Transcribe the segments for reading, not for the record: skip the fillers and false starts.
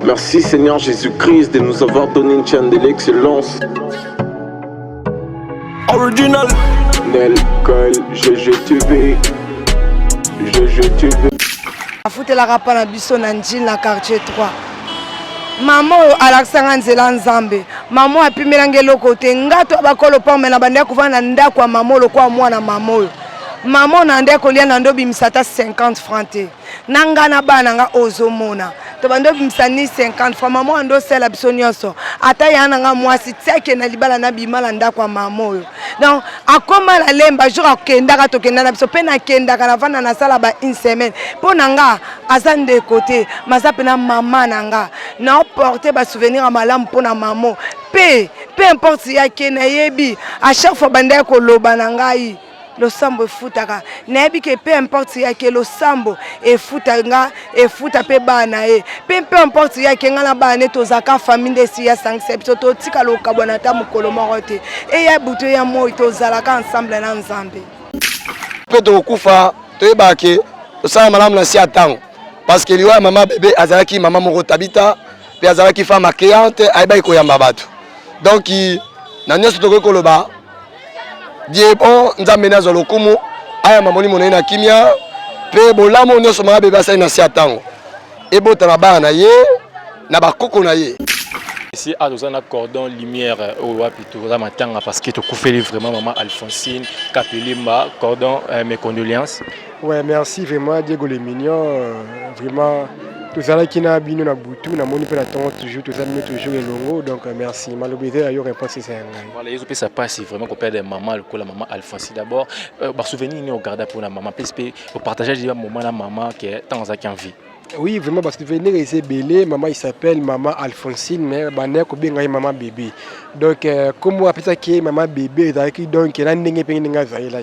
Merci Seigneur Jésus-Christ de nous avoir donné une chaîne de l'excellence. Original Nel Coil, GGTV. afutelaka mpa na biso na njili na quartier 3 mama oyo alakisanga nzela nzambe mama oyo apimelanga eloko te ngato bakolo pome na bandeko kuvanda na ndako ya mama lokwa mwana mama oyo mama na ndeko kolia na ndo bimisa ta 50 francs te na nga na bana nga ozomona to bando bimisa ni 50 francs mama ndo sela biso nyonso ata yana nga mwasi tseke na libala na bimala ndako ya mama oyo donc akoma la lemba jour akendaka to kenda na biso pe na kendaka na vanda na sala ba une semaine po nanga azande côté mazape na mama nanga na porter ba souvenir à malamu po na mama peu importe ya kena yebi à chaque fois banda ko loba na ngai le sambo efutaka nayebi ke peu importe ya ke le sambo efutanga efuta pe bana peu importe ya ke ngana bana tozaka famille de siya 5 to tika lokabwa na ta mukolo moko te e ya buto ya moi tozalaka ensemble na nzambe pe to kufa to ebake to sala malamu na si atango parce que liwa mama bébé azalaki mama moko tabita pe azalaki femme accueillante ayeba ko yamba bato donc na nyoso to ko loba Dieu bon nzambe na zolokumu aya mamoni monene na kimia pe bolamo nyoso mama bébé asali na si atango ebota na bana na ye na bakoko na ye. Ici à nous un cordon lumière au wapitou la matanga parce que tu coupé vraiment maman Alphonsine Kapelimba cordon mes condoléances. Ouais, merci vraiment Diego le mignon vraiment tout ça là qui n'a bino na butu na moni pe na temps toujours tout ça nous toujours les longo donc merci malobété ayo réponse c'est un voilà ils ont ça passe vraiment qu'on perd des maman le la maman Alphonsine d'abord par souvenir ni au garder pour la maman PSP au partager des moments la maman qui est dans sa vie. Oui, vraiment, parce que venir ici, belé, maman, il s'appelle maman Alphonsine, mais banner bien maman bébé. Donc, comme on appelle ça qui est maman bébé, donc il a n'engagé pas n'engagé là.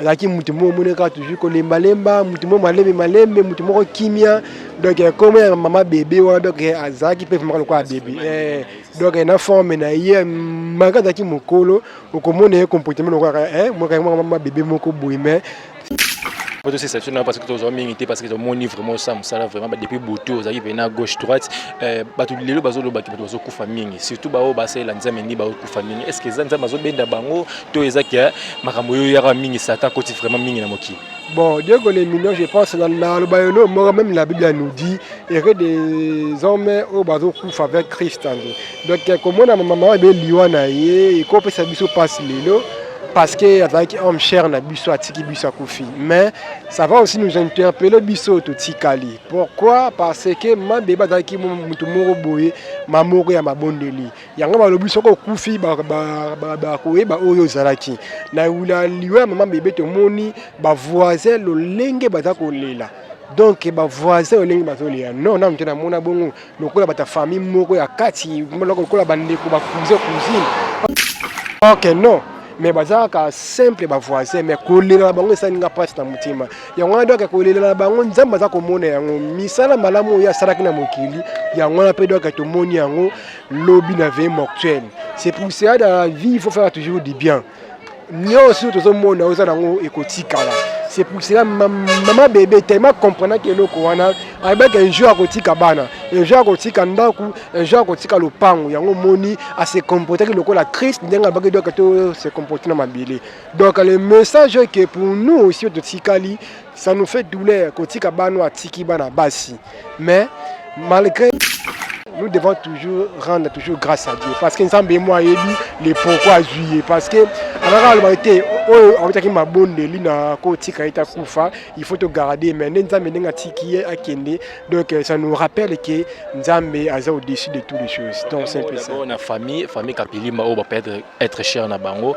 Là qui mutumo moneka toujours que lemba mutumo malembe mutumo kimia donc comme maman bébé donc azaki peut faire quoi bébé donc na forme na hier magada ki mokolo okomona comportement quoi moi maman bébé moko boime. C'est exceptionnel parce que tu as mérité parce que tu as moni vraiment ça vraiment depuis Boutou aux arrivés à gauche droite bah tous les lots bazo loba qui bazo beaucoup famille surtout bah au bassin la nzambe ni bah beaucoup famille est-ce que nzambe bazo benda bango to ezaki makambo yo yara mingi satan côté vraiment mingi na moki. Bon, Dieu les millions, je pense dans le Bayolo, moi-même la Bible nous dit il y a des hommes au bazo couf avec Christ. Donc comme on a maman et liwana et qu'on peut s'habiller passe les lots. Parce que avec homme cher na biso atiki biso kofi mais ça va aussi nous interpeller biso to tikali pourquoi parce que ma beba daki mutu moko boye mamoko ya mabondeli yango ba lobiso ko kufi ba koyeba oyo zalaki na ula liwa mama bebe to moni ba voisin lo lenge baza kolela donc ba voisin olengi bazolia non na mtena mona bongo lokola bata famille moko ya kati lokola bandeko ba cousine OK non mais bazaka simple ba voisin mais kolela bango ça ninga passe na mutima yango donc kolela bango nzamba za komona yango misala malamu ya saraki na mokili yango na pe donc to moni yango lobby na vie mortuelle c'est pour ça dans la vie il faut faire toujours du bien nyo surtout zo mona oza nango ekotikala c'est pour cela maman bébé tellement comprenant que loko wana avec un jour akotika bana un jour akotika ndaku un jour akotika lopango yango moni à se comporter que loko la Christ ndenga baki doka to se comporter na mabile donc le message que pour nous aussi de tikali ça nous fait douleur kotika bana atiki bana basi mais malgré nous devons toujours rendre toujours grâce à Dieu parce que nous sommes moi les pourquoi juillet parce que alors la vérité avec ma bonne lina kotika ita kufa il faut te garder mais nzambe ndenga tiki akende donc ça nous rappelle que nzambe aza au-dessus de toutes les choses donc c'est un peu ça on a famille Kapelimba au peut être cher na bango.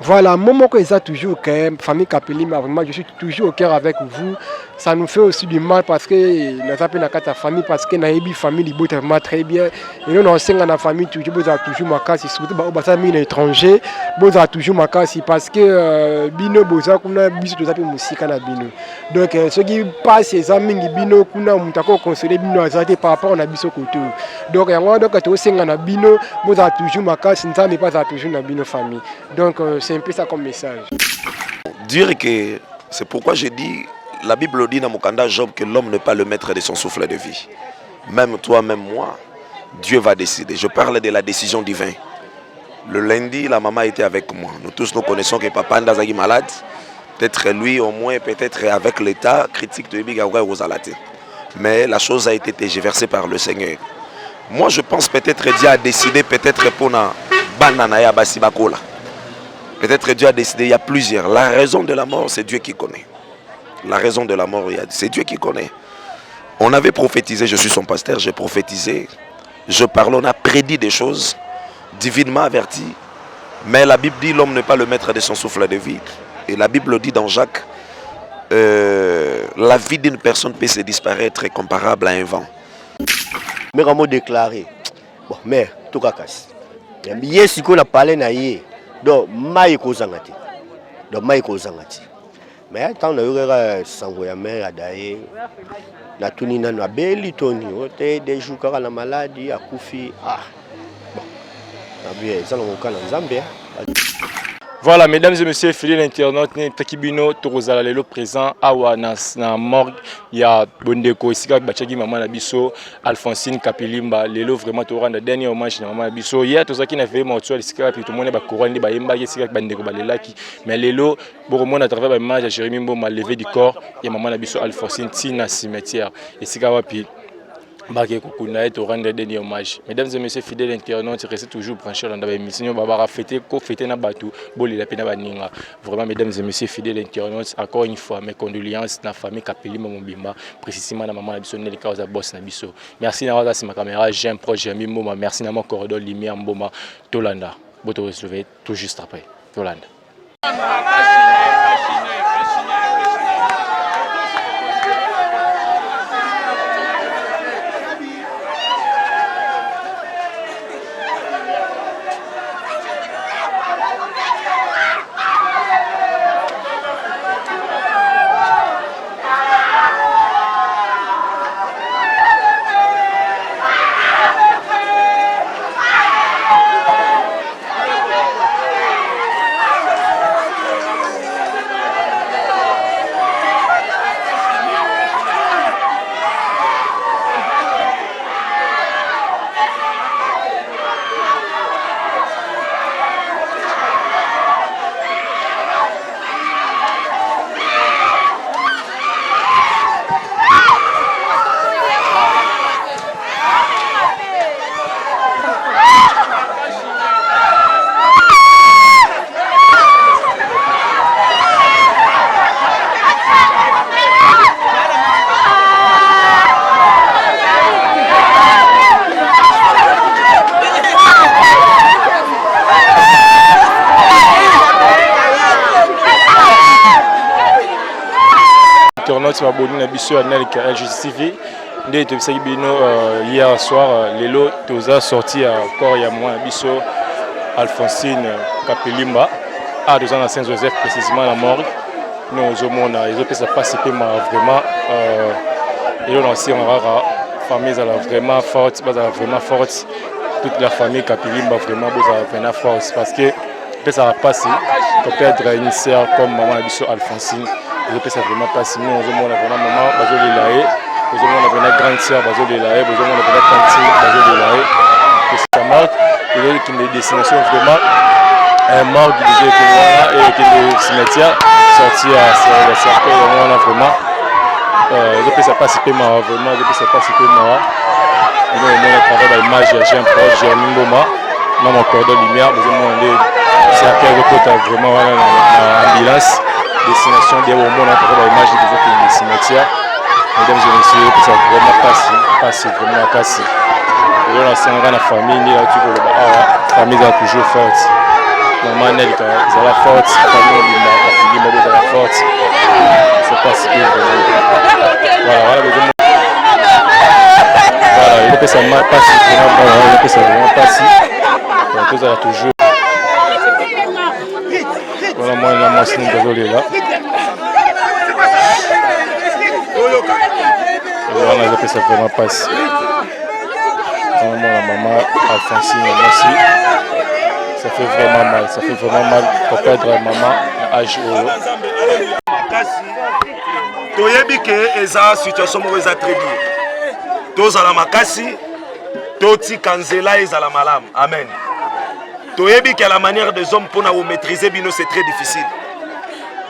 Voilà, moment que ça toujours quand même famille Kapelimba vraiment je suis toujours au cœur avec vous. Ça nous fait aussi du mal parce que nous avons na kata famille parce que na yebi famille libo vraiment très bien et nous on sait na famille toujours boza toujours makasi surtout ba basa mine étranger boza toujours makasi parce que bino boza kuna biso toza pe musika na bino. Donc ce qui passe ces amis bino kuna mutako conseiller bino azate par rapport na biso koto. Donc yango donc to senga na bino boza toujours makasi nzambe pas toujours na bino famille. Donc c'est un peu ça comme message. Dire que c'est pourquoi j'ai dit, la Bible dit dans Mokanda Job que l'homme n'est pas le maître de son souffle de vie. même toi, même moi, Dieu va décider. Je parle de la décision divine. Le lundi, la maman était avec moi. Nous tous nous connaissons que papa est malade. Peut-être lui, au moins, peut-être avec l'état critique de Bigaouga Rosalate. Mais la chose a été tergiversée par le Seigneur. Moi, je pense peut-être Dieu a décidé, peut-être pour na banana basibakola. Peut-être Dieu a décidé, il y a plusieurs. La raison de la mort, c'est Dieu qui connaît. La raison de la mort, c'est Dieu qui connaît. On avait prophétisé, je suis son pasteur, j'ai prophétisé. Je parle, on a prédit des choses, divinement averties. Mais la Bible dit l'homme n'est pas le maître de son souffle de vie. Et la Bible dit dans Jacques, la vie d'une personne peut se disparaître comparable à un vent. Mais comment déclarer? Bon, mais tout cas casse. Hier, si on a parlé na hier, donc maïko zangati, donc maïko zangati. Mais tant on a eu sangoya mère adaye, na tunina na beli toni, ote des jours car la maladie a koufi ah. Bon, na bien ça on kana Zambie. Voilà, mesdames et messieurs, fidèles internautes, Takibino, Torozala, Lelo présent, Awa, na morgue, il y a Bondeko, Sika, Bachagi, Maman Nabiso, Alphonsine, Kapilimba, Lelo, vraiment, Toran, le dernier hommage à Maman Nabiso. Il y a tout ça qui n'a fait, moi, tout ça, puis tout le monde est couronné, Bayemba, Sika, Bandeko, Balelaki. Mais Lelo, pour moi, à travers l'image à Jérémy Mboma, levé du corps, il y a Maman Nabiso, Alphonsine, Tina, cimetière, et Sika, Wapi. Mesdames et messieurs fidèles internautes, restez toujours branchés dans l'émission. Vraiment, mesdames et messieurs fidèles internautes, encore une fois, mes condoléances à la famille Kapeli Mombimba, précisément à maman Nabiso, Nelika Boss Nabiso. Merci à ma caméra, j'aime proche, Mboma. Merci à mon corridor Lumière Mboma, Tolanda. Vous vous retrouvez tout juste après. Tolanda. Hier soir, Lelo Toza sorti à corps Yamouan Bisso, Alphonsine Kapelimba, à 2 ans à Saint-Joseph, précisément à la morgue. Nous, ils ont participé vraiment. Ils ont lancé en rare famille, vraiment forte, vraiment forte. Toute la famille Kapelimba, vraiment forte. Parce que ça va passer, pour perdre une sœur comme maman Bisso Alphonsine. Ils ont vraiment passé. Nous, ils ont vraiment maman, nous avons une grande sœur, nous avons une cantine, c'est une marque. Il y a une destination vraiment un morgue et le cimetière sorti à la cercle. On a vraiment ils ont participé vraiment, ils ont participé moi. Nous avons travaillé l'image, j'ai un proche, j'ai un Mboma, dans mon corps de lumière, nous avons cercle vraiment en ambulance, destination des moments, on a travaillé l'image du cimetière. Mesdames et messieurs, ça vraiment passé, vraiment passé. Et là, c'est une famille, la famille est toujours forte. Maman Nelka, ils sont la forte, la famille est la forte. C'est pas si bien. Voilà, il faut que ça passe, il faut que ça vraiment passe. Tout ça toujours. Voilà, moi, la machine, désolé là. On a appelé ça vraiment passe. Vraiment la maman Alphonsine aussi. Ça fait vraiment mal pour perdre la maman à âge haut. Toyebi que eza situation moko eza très bien. tozala makasi totika nzela ezala malamu. Amen. Toyebi que la manière des hommes pour nous maîtriser bino c'est très difficile.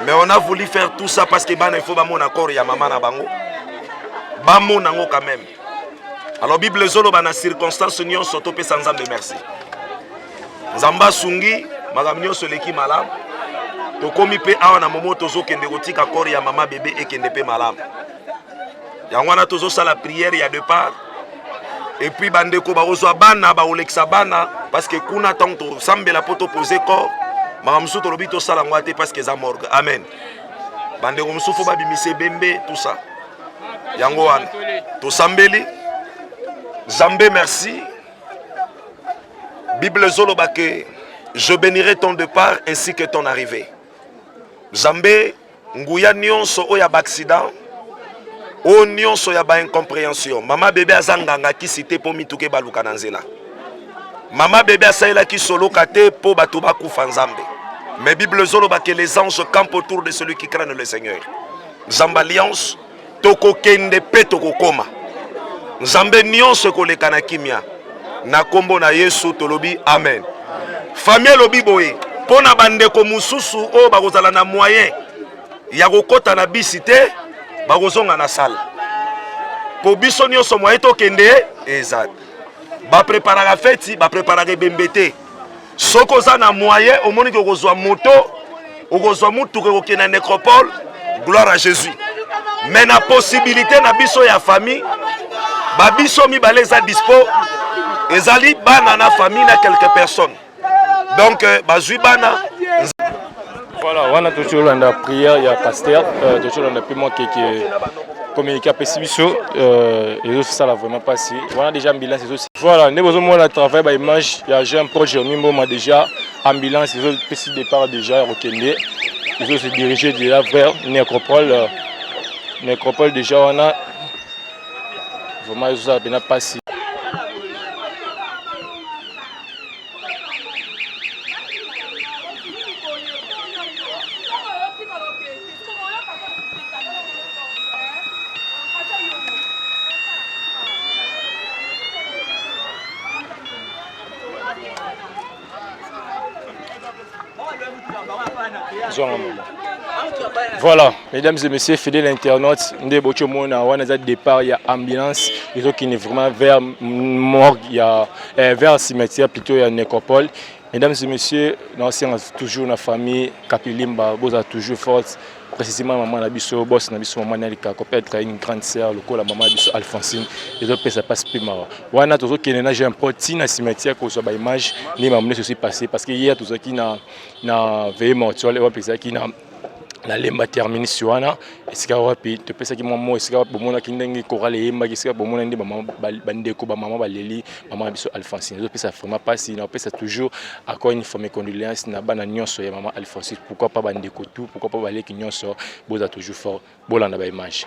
Mais on a voulu faire tout ça parce que il faut mon accord ya maman na bango. Bamo nango quand même. Alors Bible zolo bana circonstance nyon soto pe sans de merci. Nzamba sungi magamnyo soleki malam. To komi pe awa na momo tozo kende kotika accord ya maman bébé et kende pe malam. Yangwana tozo sala prière ya de part. Et puis bandeko ba ozwa bana ba oleksa bana parce que kuna tant to sambela poto poser corps. Maramsu to lobito sala ngwate parce que za morgue. Amen. Bandeko musufu ba bimise bembe tout ça. Yango wana to sambeli Zambé merci. Bible zoloba que je bénirai ton départ ainsi que ton arrivée. Zambé nguya nyonso oya accident o nyonso ya ba incompréhension. Mama bébé azanganga ki cité po mituke baluka na nzela. Mama bébé asaila ki solo kate po bato bakufa nzambe. Mais Bible zoloba que les anges campent autour de celui qui craint le Seigneur. Zamba alliance toko kende pe toko koma. Nzambe nyonso koleka na kimia na kombo na Yesu tolobi amen. Famille lobi boye pona bandeko mususu o bakozala na moyen ya kokota na bisite bakozonga na salle. Po biso nyonso moyen to kende ezat. Ba préparer fête, ba préparer bembete. Soko za na moyen au moni kozwa moto, okozwa mutu ko kena nécropole, gloire à Jésus. Mais na possibilité na biso ya famille babiso mi baleza dispo ezali bana na famille na quelques personnes. Donc bazui bana voilà, on a toujours la prière, il y a pasteur, toujours on a pu manquer que communiquer avec Sibiso et ça l'a vraiment passé. On a déjà ambulance aussi. Voilà, nous avons un travail par image, il y a déjà un projet nous avons déjà ambulance, ils ont petit départ déjà au Kenya. Ils ont se diriger déjà vers Nécropole. Nécropole déjà on a vraiment ça a bien passé. Voilà, mesdames et messieurs, fidèles internautes, nous avons un départ, il y a ambulance, il qui est vraiment vers morgue, il y a vers cimetière, plutôt il y a nécropole. Mesdames et messieurs, nous sommes toujours la famille Kapilimba, vous êtes toujours forte. Précisément, maman Nabiso, boss Nabiso, maman Nelika, peut-être une grande sœur, le coup la maman Nabiso Alphonsine, et d'autres ça passe plus mal. Voilà, tout ce qui est là, j'ai un petit na cimetière qu'on soit par image, ni maman ceci passé parce qu'il y a tout ce qui n'a veillé mortuel, et puis qui n'a la lemba termine sur ana esika wapi te pesa ki mama esika wapi bomona ki ndenge korale yemba esika bomona ndi mama bandeko ba mama baleli mama biso Alphonsine zo pesa vraiment pas na pesa toujours encore une fois mes condoléances na bana nyonso ya mama Alphonsine pourquoi pas bandeko tout pourquoi pas baleki nyonso boza toujours fort bolanda ba image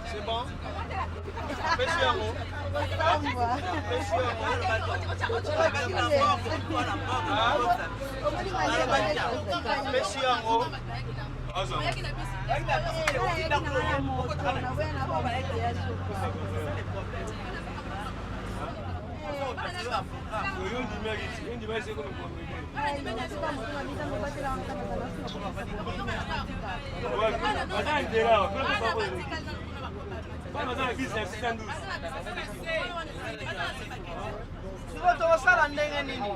C'est bon. Sio tu wasala ndenge nini?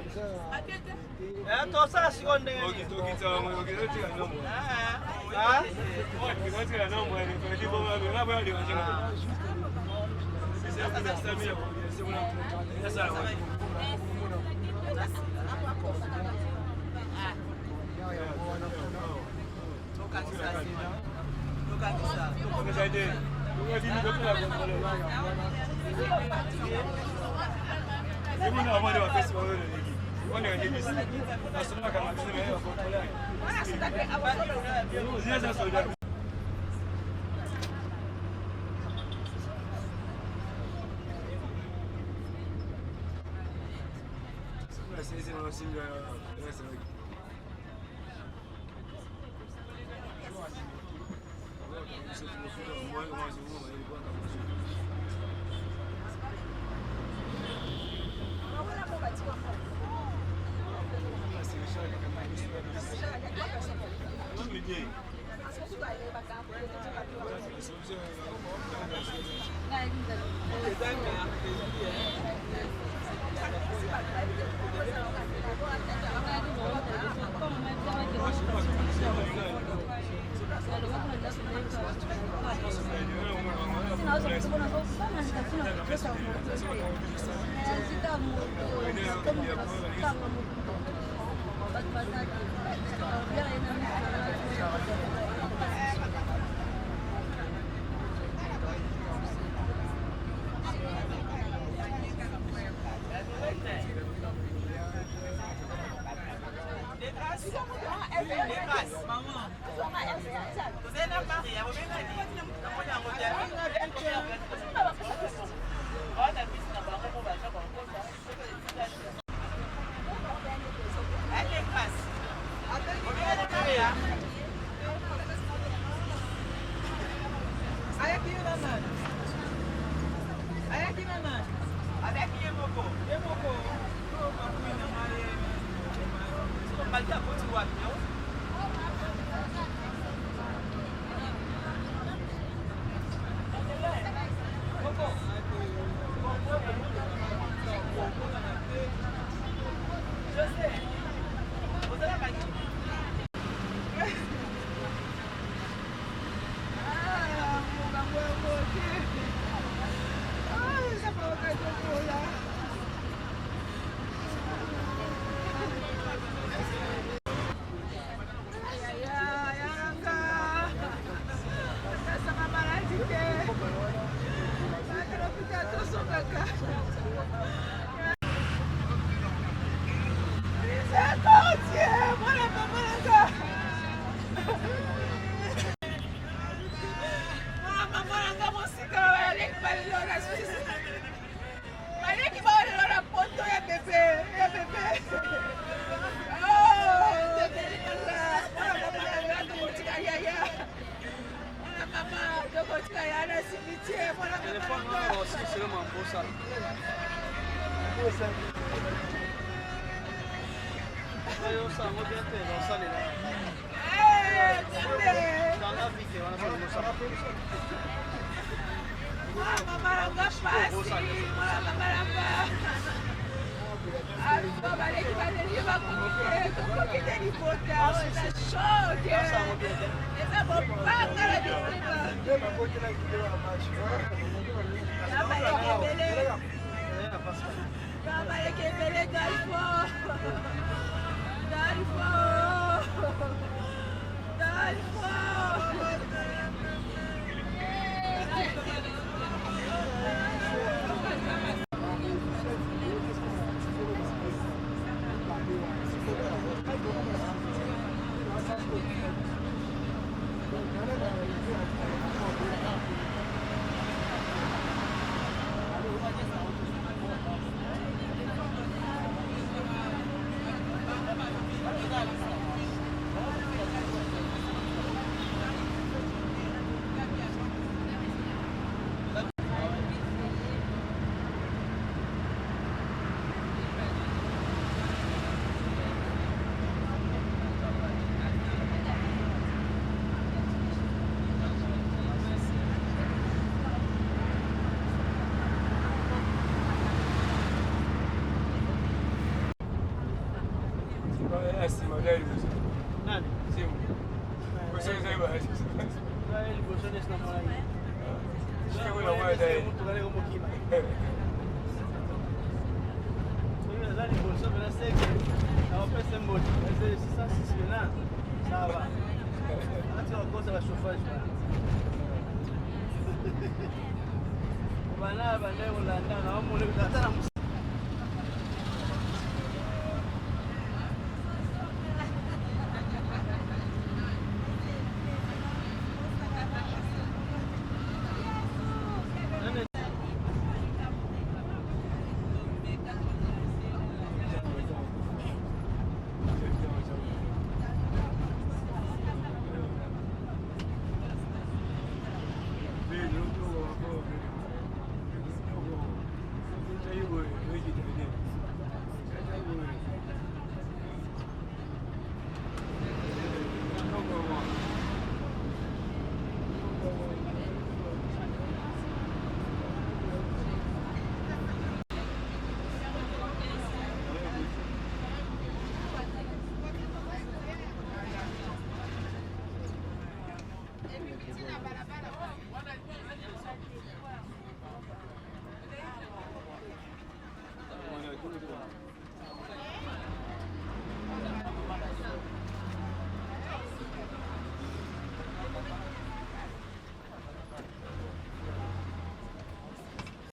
Gracias.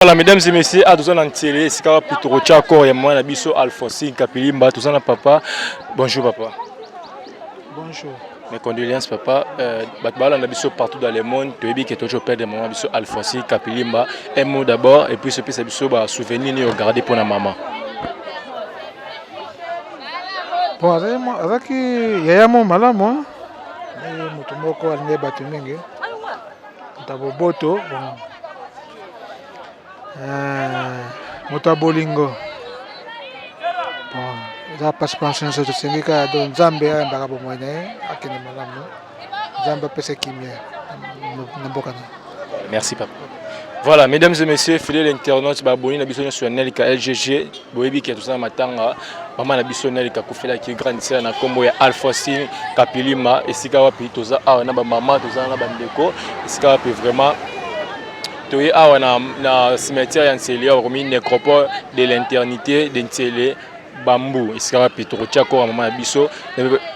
Voilà, mesdames et messieurs, à tous en télé, c'est quand Pitoro Tchako et moi, Nabiso Alphonsine Kapilimba, tous en papa. Bonjour papa. Bonjour. Mes condoléances papa. Batbala Nabiso partout dans le monde, tu es bien que tu es père de maman Nabiso Alphonsine Kapilimba. Un mot d'abord et puis ce petit Nabiso va souvenir ni regarder pour la maman. Bon, avec yaya mo malamu, mais mutumoko alinge batu mingi. Mutaboboto, bon. Mutabolingo. Bon, za paspension so sengika don Zambie mbaka bomwene akene malamu. Zambie pese kimia nambokana. Merci papa. Voilà, mesdames et messieurs, fidèles internautes, baboni na biso sur Nelika LGG, boyebi ki tout ça matanga, maman na biso Nelika kufela ki grande sœur na kombo ya Alphonsine Kapilima, esika wapi toza awa na ba maman toza na bandeko, esika wapi vraiment toye awa na cimetière ya Ntsele hormis nécropole de l'éternité de Ntsele Bambou, esika wapi tokotia ko maman na biso,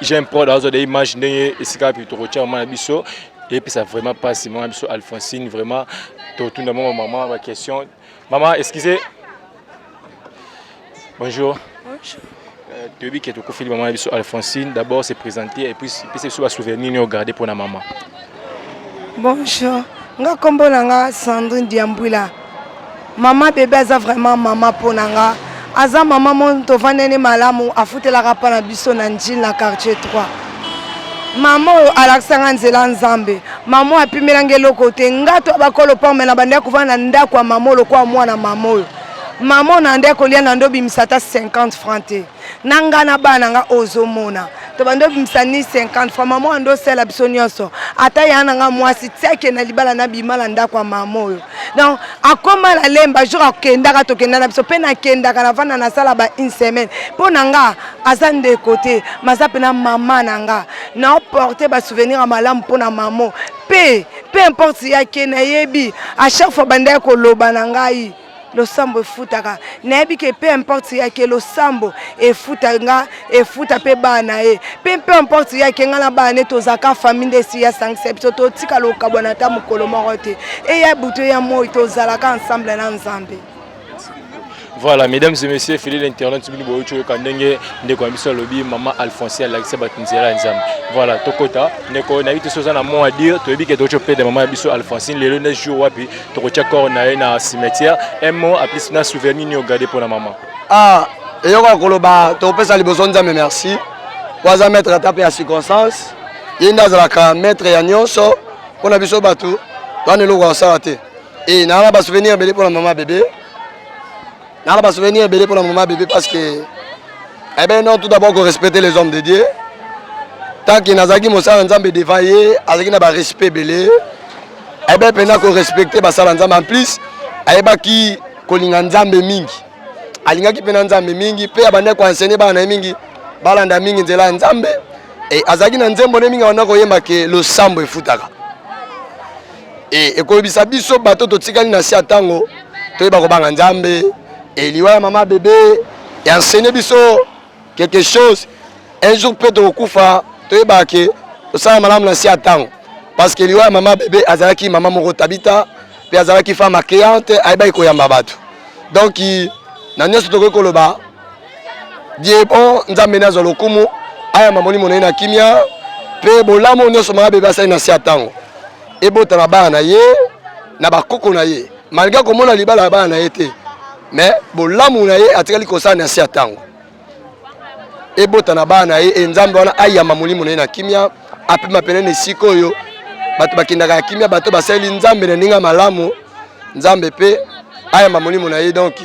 j'aime prendre dans des images ndenge esika wapi tokotia maman na biso. Et puis ça vraiment pas si moi Alphonsine vraiment tout le monde maman ma question maman excusez bonjour tu dis que tu confie maman Alphonsine d'abord se présenter et puis c'est sur souvenir nous regarder pour la maman. Bonjour nga kombo nanga Sandrine Diambouila maman bébé aza vraiment maman pour nanga aza maman mon to vanene malamu afutela pa na biso na njil na quartier 3. Maman alaksanga nzela nzambe maman apimelanga eloko te ngato bakolo pomela bande kuvana ndako ya maman lokwa mwana maman maman na ndeko lia na ndobi misata 50 francs te nanga na bana nga ozomona to bando bimisa ni 50 francs maman ando sela biso nyonso ata yana nga mwasi tseke na libala na bimala ndako ya maman donc akoma la lemba jour akendaka to kenda na biso pe na kendaka na vana na sala ba une semaine po nanga azande côté masape na maman nanga na porter ba souvenir à malam pour na maman peu importe ya kena yebi à chaque fois bande ko loba nanga le sambo futaka nayebi ke peu importe ya ke le sambo e futanga e futa pe bana peu importe ya ke ngala bana tozaka famille de siya 5 to tika lo kabona ta mukolo morote e ya buto ya moi tozalaka ensemble na nzambe. Voilà, mesdames et messieurs, fidèles internautes, maman Alphonsine Alexia Batunzela Nzam. Voilà, Tokota, Neko, Naïti Sozana a mot à dire, tu as dit que tu as fait de maman Alphonsine, les lunes jours, wapi, tu as fait un cimetière, un mot à plus de souvenir ni regarder pour la maman. Ah, et yo koloba, tu as fait les besoins de merci. Pour ça mettre à taper à circonstance, il y a un maître et nyonso, on a vu ce bateau, on est là ça raté. Et n'a pas souvenir belé pour la maman bébé. N'a pas souvenir belé pour la maman bébé parce que eh ben non, tout d'abord qu'on respecte les hommes de Dieu. Tant qu'il n'a pas de défaillé, avec un respect belé, eh ben pendant qu'on respecte basala nzambe en plus, eh ben qui kolinga nzambe mingi. Alinga ki pena nzambe mingi, pe abande ko enseigner bana mingi, balanda mingi nzela nzambe. et azaki na nzembo ne minga wana koyemba ke le sambo efutaka et ekolobisa biso bato totikali na si atango toyeba kobanga nzambe et liwa ya mama bébé et enseigner biso quelque chose un jour peut tokufa toyeba ke tosala malamu na si atango parce que liwa ya mama bébé azalaki mama moko tabita pe azalaki femme accueillante ayeba koyamba bato donc na nyonso tokoki koloba die bon nzambe na zo lokumu aya mamoni monene na kimia pe bolamu nyonso mama bébé asali na si atango ebota na bana na ye na bakoko na ye malgré komona libala ya bana na ye te mais bolamu na ye atikali kosala na si atango ebota na bana na ye nzambe wana ayamba molimo na ye na kimia apema penene esika oyo bato bakendaka ya kimia bato basali nzambe na ndenge malamu nzambe pe ayamba molimo na ye donc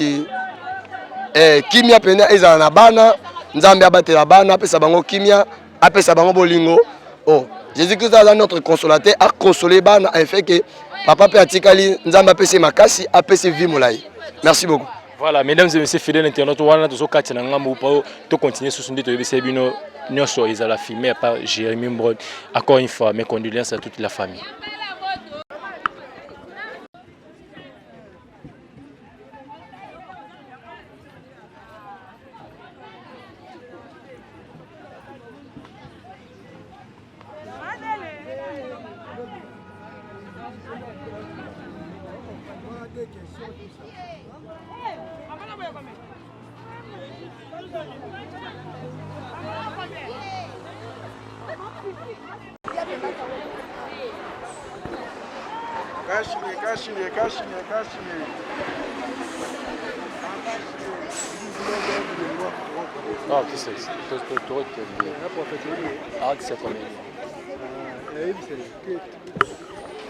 kimia pene ezala na bana nzambe abatela bana apesa bango kimia apesa bango bolingo oh Jésus-Christ est notre consolateur a consolé bana a fait que papa pe atikali nzambe apesa makasi apesa vie molai. Merci beaucoup. Voilà, mesdames et messieurs fidèles internautes, on a toujours quatre nangam pour continuer sur son dit de bino nyoso ezala filmé par Jérémy Mbrod. Encore une fois mes condoléances à toute la famille.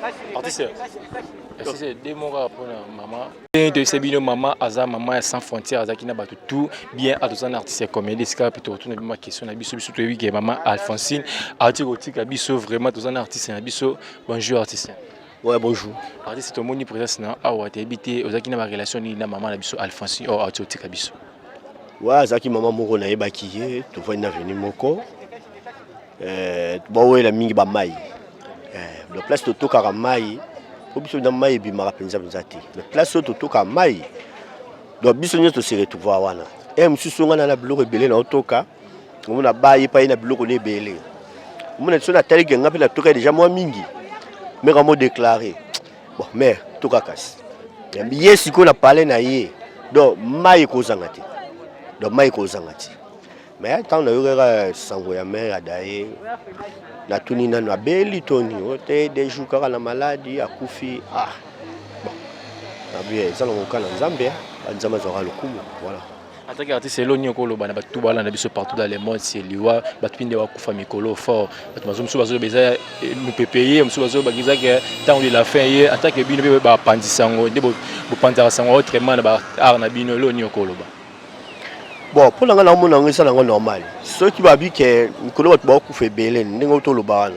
Ah, tu sais, c'est des mots pour maman. De ces bino maman, Aza maman sans frontières, Aza qui n'a pas tout bien à tous un artiste comédie. C'est quand plutôt retourner ma question. Nabiso biso tu que maman Alphonsine, artiste Nabiso vraiment tous un artiste Nabiso. Bonjour artiste. Ouais bonjour. Artiste ton moni présence na awa te habité Aza qui n'a pas relation ni na maman Nabiso Alphonsine ou artiste Nabiso. Ouais Aza qui maman moko na yeba kiye, tu vois na venir moko. Bon ouais la mingi ba mai. Le place de toka mai. Biso na mai bi mara penza nzati le place to toka mai do biso nyoto se retrouver wana mususu ngana na biloko ebele na otoka ngona bayi pa ina biloko ne ebele mona tsona talike ngapi na toka déjà moi mingi mais comment déclarer bon mais toka kasi yesi ko na parler na ye do mai ko zangati do mai ko zangati mais tant na yura sango ya mère adaye na tunina na beli toni ote des jours kaka la maladie akufi ah bon na bien ça le cas na Zambie nzamba zora lokumu voilà attaque artiste eloni ko loba na batu bala na biso partout dans le monde c'est liwa batu pinde wa kufa mikolo fort batu mazo bazo beza nous payer musu bazo bagiza que tant de la fin ye attaque bino be ba pandisango de bo pantara sango autrement na ba art na bino eloni ko loba. Bon, pour l'angle on a ça normal. Ceux qui va dire que Nicolas va beaucoup faire belé, n'engo to le bala.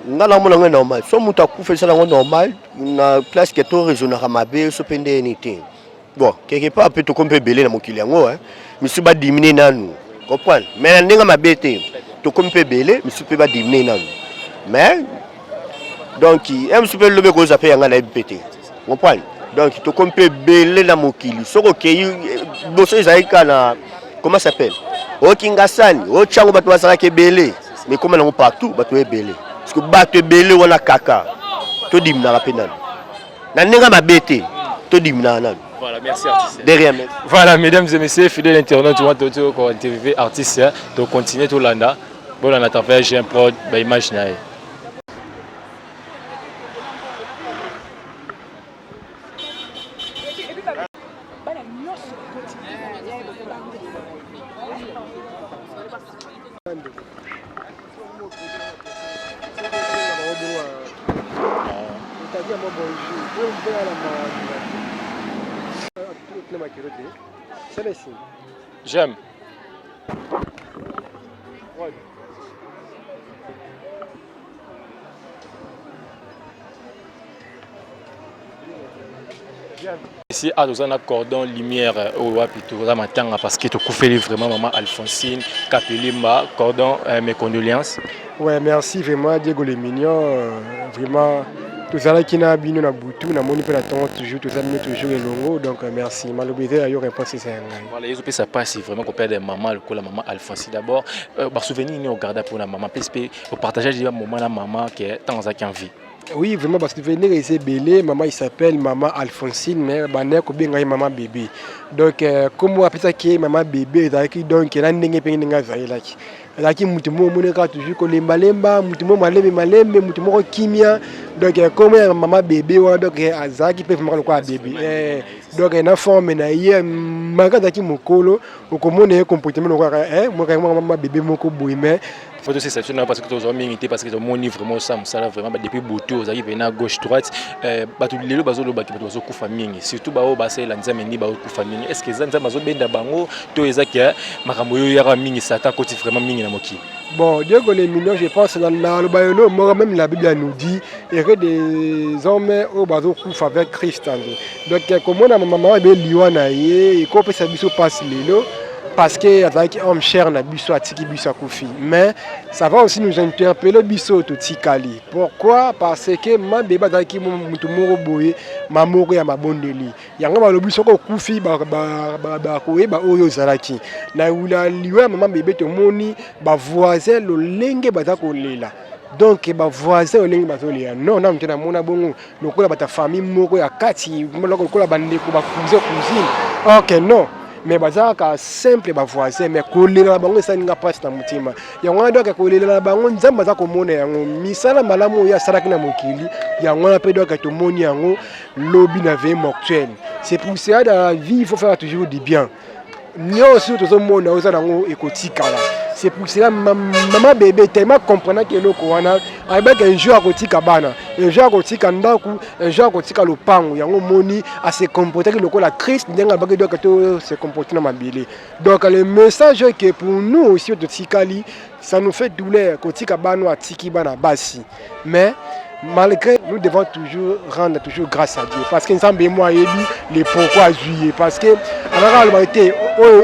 Ngala on a normal. So muta ku faire ça normal, na place que to raisonnable mabe so pende anything. Bon, quelque part peut to compter belé na mokili yango hein. Monsieur ba diminuer nanu. Comprendre? Mais n'enga mabete. To compter belé, monsieur peut ba diminuer nanu. Mais donc monsieur peut lever cause après yanga na pété. Comprendre? Donc to compter belé na mokili. Soko keyi bosso zaika na comment ça s'appelle Okingasani o chango bato basala ke belé mais comment on partout bato e belé parce que bato belé wana kaka to dimna rapena na nenga mabete to dimna nan. Voilà, merci artiste. Derrière. Voilà, mesdames et messieurs, fidèles internautes, tu vois tout ko interviewer artiste to continuer to landa. Bon on attend faire j'ai un prod ba image na. J'aime. Si à un cordon lumière au Wapito, matin parce que tu coupé vraiment maman Alphonsine, Kapelimba, cordon mes condoléances. Ouais, merci vraiment Diego les mignons, vraiment tout ça là qui n'a bino na butu na moni pe na temps toujours tout ça nous toujours les longo donc merci malobété à yo réponse c'est un gars. Voilà, ils ont ça passe vraiment qu'on perd des mamans le la maman Alphonsine d'abord par souvenir ni au garder pour la maman PSP au partager des moments la maman qui est temps à qui en vie. Oui, vraiment, parce que venir ici, belé, maman, il s'appelle maman Alphonsine, mais banner ko benga maman bébé. Donc, comme on appelle ça qui est maman bébé, donc il a n'engé penga zaïlaki. Laki mutumo moneka toujours ko lemba lemba, mutumo malembe, mutumo ko kimia. Donc, comme maman bébé, donc azaki peut vraiment quoi bébé. Donc, il a forme na hier, magaza ki mokolo, au commun comportement quoi, moi maman bébé moko boime. Faut aussi c'est parce que tu as mérité parce que mon livre vraiment ça vraiment depuis Boutou aux arrivés à gauche droite batu lelo bazolo baki batu bazo kufa mingi surtout bao basa la nzambe ni bao kufa mingi est-ce que nzambe bazo benda bango to ezaki makambo yo yara mingi satan koti vraiment mingi na moki. Bon, Dieu les millions, je pense dans le Bayolo, moi même la Bible nous dit il y a des hommes au bazo kufa avec Christ. Donc comme on a maman be liwana ye et qu'on peut s'abuser passe lelo parce que avec homme cher na biso atiki biso kufi mais ça va aussi nous interpeller biso to tikali. Pourquoi? Parce que ma beba daki mutu moko boye mamoko ya mabondeli yanga ba lobiso ko kufi ba koye ba oyo zalaki na ula liwa mama bebe to moni ba voisin lo lenge baza ko lela. Donc ba voisin olingi bazolia non na mtena mona bongo lokola bata famille moko ya kati lokola bandeko ba cousine. OK non. Mais bazaka simple ba voisin mais kolela bango ça ninga passe na mutima yango donc kolela bango nzamba za komona yango misala malamu ya saraki na mokili yango na pe donc to moni yango lobby na vie mortuelle. C'est pour ça dans la vie il faut faire toujours du bien. Nyo aussi to zo mona oza nango ekotikala. C'est pour cela maman bébé tellement comprenant que le corona avec un jour à kotika bana un jour à kotika ndaku un jour à kotika lopango yango moni à se comporter que le la Christ ndenga baki donc to se comporter na mabili. Donc le message que pour nous aussi de tikali ça nous fait douleur kotika bana atiki bana basi mais malgré nous devons toujours rendre toujours grâce à Dieu parce que nous sommes moi les pourquoi juillet parce que alors la vérité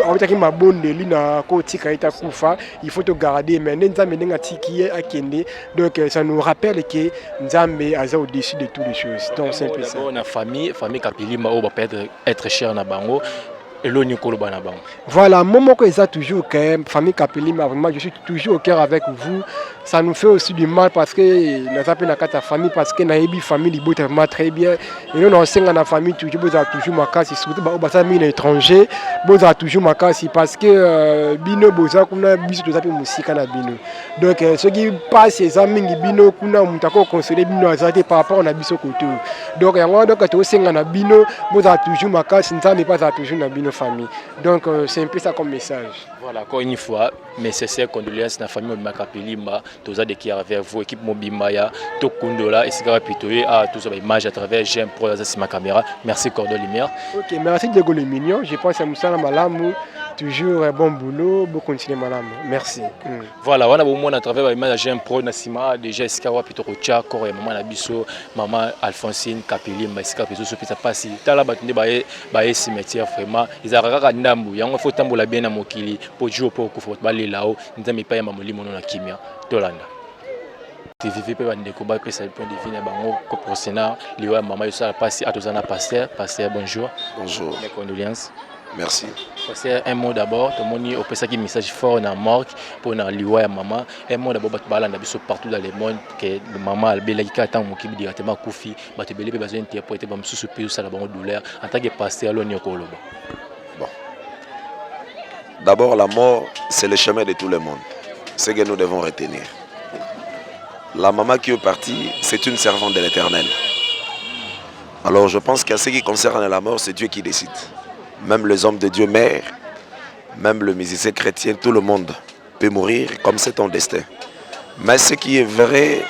avec ma bonne lina kotika ita kufa il faut te garder mais nzambe ndenga tiki akende donc ça nous rappelle que nzambe aza au-dessus de toutes les choses donc c'est un peu ça. On famille Kapelimba au peut être cher na bango. Voilà, moment que ça toujours quand même, famille Kapelimba, vraiment je suis toujours au cœur avec vous. Ça nous fait aussi du mal parce que nous avons ta famille parce que nous famille libre vraiment très bien. Et nous enseignons à la famille toujours toujours ma casse surtout aux amis étrangers, boza toujours ma casse parce que bino boza kuna biso toza pe musika na bino. Donc ce qui passe ces amis bino kuna mutako conseiller bino azate par rapport na biso côté. Donc yango donc to senga na bino boza toujours ma casse nzambe pas toujours na bino famille. Donc c'est un peu ça comme message. Voilà, encore une fois, mes sincères condoléances à la famille de Kapelimba, tous les qui avec vous, équipe Mobimaya, Tokundola, et c'est Pitoé, à tous les images à travers J'aime Pro, ma caméra. Merci Cordon Lumière. Ok, merci Diego les mignons. Je pense à Moussa Malamou. Toujours un bon boulot, bon continuer madame. Merci. Voilà, on a au moins à travers l'image J'aime Pro, Nassima, déjà Escawa, Pito Rocha, Corée, Maman Nabiso, Maman Alphonsine, Kapelimba, Escawa, Pito Sophie, Passi, Tala Batunde, Baye cimetière, vraiment. Ils ont Ndambu, Yango Fotambo la bien à Mokili, pour jouer pour Koufotbali là-haut, nous n'avons pas Mamoli Mono la Kimia, Tolanda. TV pe bande ko ba pesa point de vue na bango ko procédure liwa maman yo ça passer à tozana pasteur bonjour. Bonjour. Mes condoléances. Merci. Pasteur un mot d'abord to moni au pesa qui message fort na morgue pour na liwa maman un mot d'abord bat balanda biso partout dans le monde que maman albela ki ata mo ki directement kufi ba te belé pe besoin interpréter ba msusu pe ça la bango douleur en tant que pasteur lo nyoko loba. Bon. D'abord la mort c'est le chemin de tout le monde. C'est que nous devons retenir. La maman qui est partie, c'est une servante de l'Éternel. Alors je pense qu'à ce qui concerne la mort, c'est Dieu qui décide. Même les hommes de Dieu meurent, même le musicien chrétien, tout le monde peut mourir comme c'est ton destin. Mais ce qui est vrai,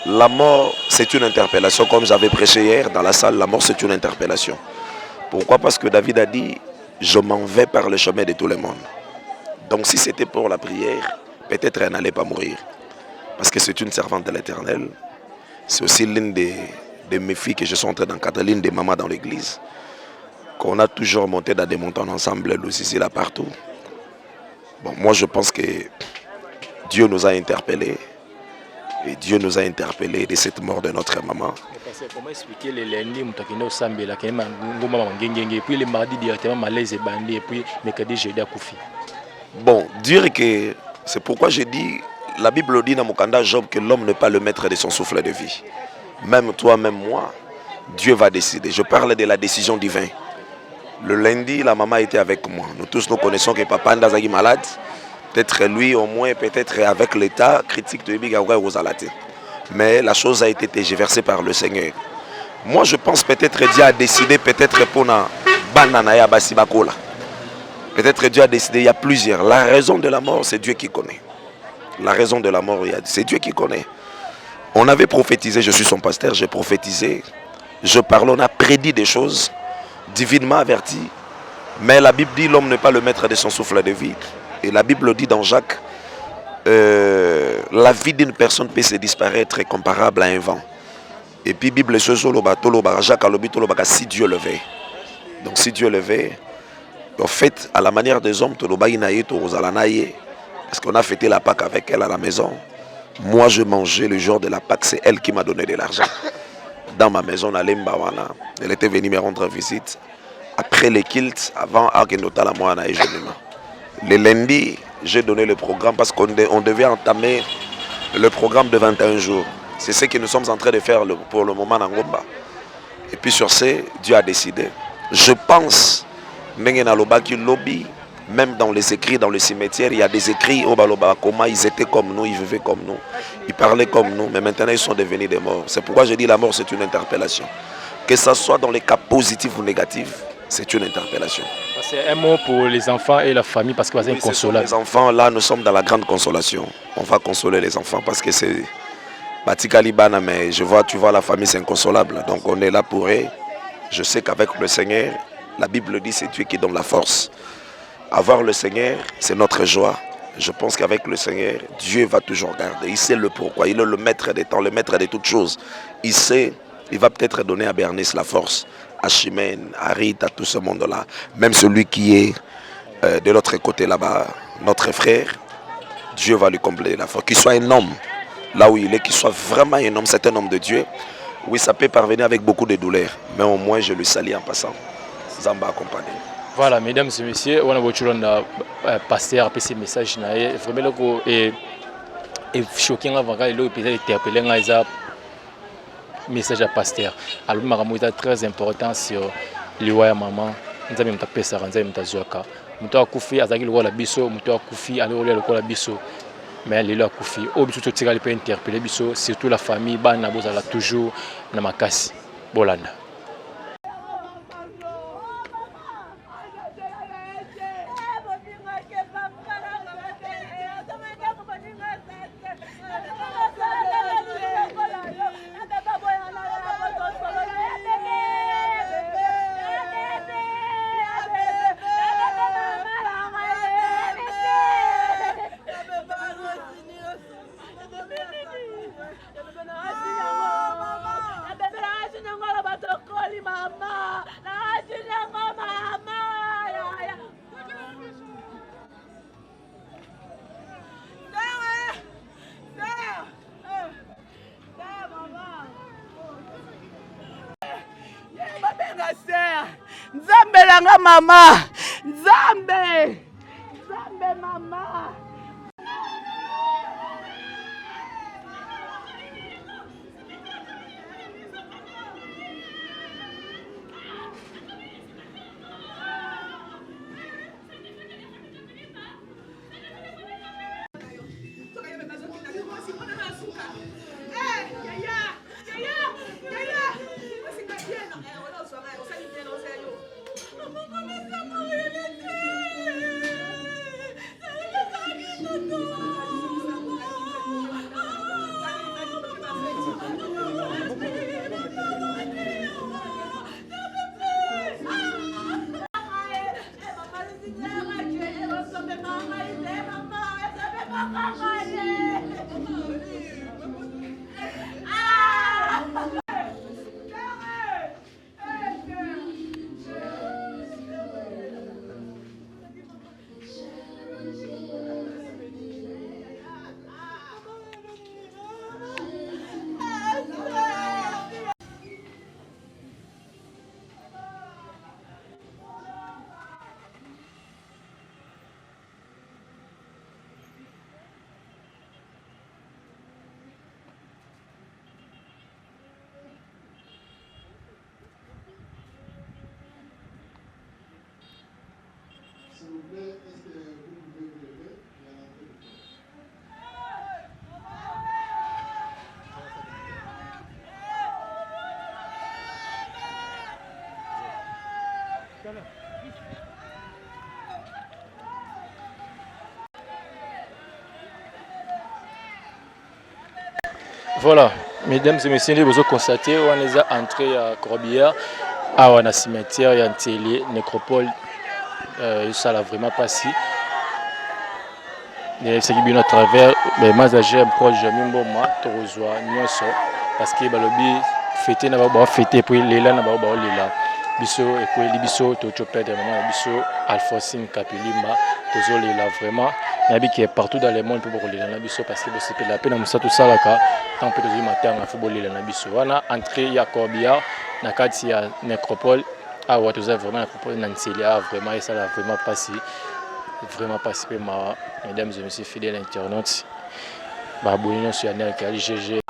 la mort, c'est une interpellation. Comme j'avais prêché hier dans la salle, la mort, c'est une interpellation. Pourquoi? Parce que David a dit, je m'en vais par le chemin de tout le monde. Donc si c'était pour la prière, peut-être elle n'allait pas mourir. Parce que c'est une servante de l'Éternel. C'est aussi l'une de mes filles que je suis en train d'encadrer, l'une des mamans dans l'église. qu'on a toujours monté dans des montagnes ensemble, ici, là, partout. Bon, moi, je pense que Dieu nous a interpellés. Et Dieu nous a interpellés de cette mort de notre maman. Comment expliquer les lundis, et puis les mardis directement malaise et bandit, et puis mercredi, jeudi à Koufi? Bon, dire que c'est pourquoi j'ai dit, la Bible dit dans Mokanda Job que l'homme n'est pas le maître de son souffle de vie. Même toi, même moi, Dieu va décider. Je parle de la décision divine. Le lundi, la maman était avec moi. Nous tous nous connaissons que papa est malade. Peut-être lui, au moins, peut-être avec l'état critique de Bigaouga Rosalate. Mais la chose a été tergiversée par le Seigneur. Moi, je pense peut-être Dieu a décidé, peut-être pour na banana basibakola. Peut-être Dieu a décidé, il y a plusieurs. La raison de la mort, c'est Dieu qui connaît. La raison de la mort, c'est Dieu qui connaît. On avait prophétisé, je suis son pasteur, j'ai prophétisé, je parle, on a prédit des choses, divinement averties. Mais la Bible dit, l'homme n'est pas le maître de son souffle de vie. Et la Bible dit dans Jacques, la vie d'une personne peut se disparaître comparable à un vent. Et puis Bible se Jacques a si Dieu le veut. Donc si Dieu le veut, en fait, à la manière des hommes, parce qu'on a fêté la Pâque avec elle à la maison. Moi, je mangeais le jour de la Pâque, c'est elle qui m'a donné de l'argent. Dans ma maison, à Lembawana, elle était venue me rendre visite. Après les kilts, avant Argenota, la moine et jeûnement. Le lundi, j'ai donné le programme parce qu'on devait entamer le programme de 21 jours. C'est ce que nous sommes en train de faire pour le moment en Ngomba. Et puis sur ce, Dieu a décidé. Je pense, lobby, même dans les écrits, dans le cimetière, il y a des écrits au Baloba, comment ils étaient comme nous, ils vivaient comme nous, ils parlaient comme nous, mais maintenant ils sont devenus des morts. C'est pourquoi je dis la mort, c'est une interpellation. Que ce soit dans les cas positifs ou négatifs, c'est une interpellation. C'est un mot pour les enfants et la famille parce que c'est inconsolable. Les enfants, là, nous sommes dans la grande consolation. On va consoler les enfants parce que c'est Batika Libana, mais tu vois, la famille, c'est inconsolable. Donc on est là pour eux. Je sais qu'avec le Seigneur, la Bible dit c'est Dieu qui donne la force. Avoir le Seigneur, c'est notre joie. Je pense qu'avec le Seigneur, Dieu va toujours garder. Il sait le pourquoi. Il est le maître des temps, le maître de toutes choses. Il sait, il va peut-être donner à Bernice la force, à Chimène, à Rita, à tout ce monde-là. Même celui qui est de l'autre côté là-bas, notre frère, Dieu va lui combler la force. Qu'il soit un homme, là où il est, qu'il soit vraiment un homme, c'est un homme de Dieu. Oui, ça peut parvenir avec beaucoup de douleur, mais au moins je le salue en passant. Zamba accompagné. Voilà, mesdames et messieurs, on a voulu passer à ces messages. Vraiment, et choquant avant qu'il ait interpellé un message à pasteur. Alors, c'est très important sur l'Iwaya maman. Nous avons tapé ça, nous avons tapé ça. Nous avons coupé, nous avons biso, nous avons coupé, nous avons biso. Mais les gens coupé. Au bout de tout, ils peuvent interpeller biso, surtout la famille. Bana bozala toujours na makasi. Bolanda. Nzambe langa mama, Nzambe, Nzambe mama. vous plaît, est-ce que vous pouvez vous lever? Voilà, mesdames et messieurs, vous avez constaté, on est entré à Corbière, à un cimetière, il y a une télé, nécropole, ça l'a vraiment passé. C'est qui bien à travers, mais moi j'ai un proche, même bon moi, tu reçois, parce que le fêter n'a pas fêter puis les là n'a pas les là. Biso et puis les biso, tu as perdu maman, biso, Alphonsine Kapilimba, toujours les là vraiment. Nabi qui est partout dans le monde pour les là biso parce que c'est la peine à tout ça là car tant que tu matin à football les là biso. On a entré à Corbière, na quartier à Nécropole, à Ouattouza vraiment nécropole Nancelia vraiment et ça l'a vraiment passé. Vraiment participé, mesdames et messieurs fidèles internautes. Abonnez-vous sur la chaîne GG.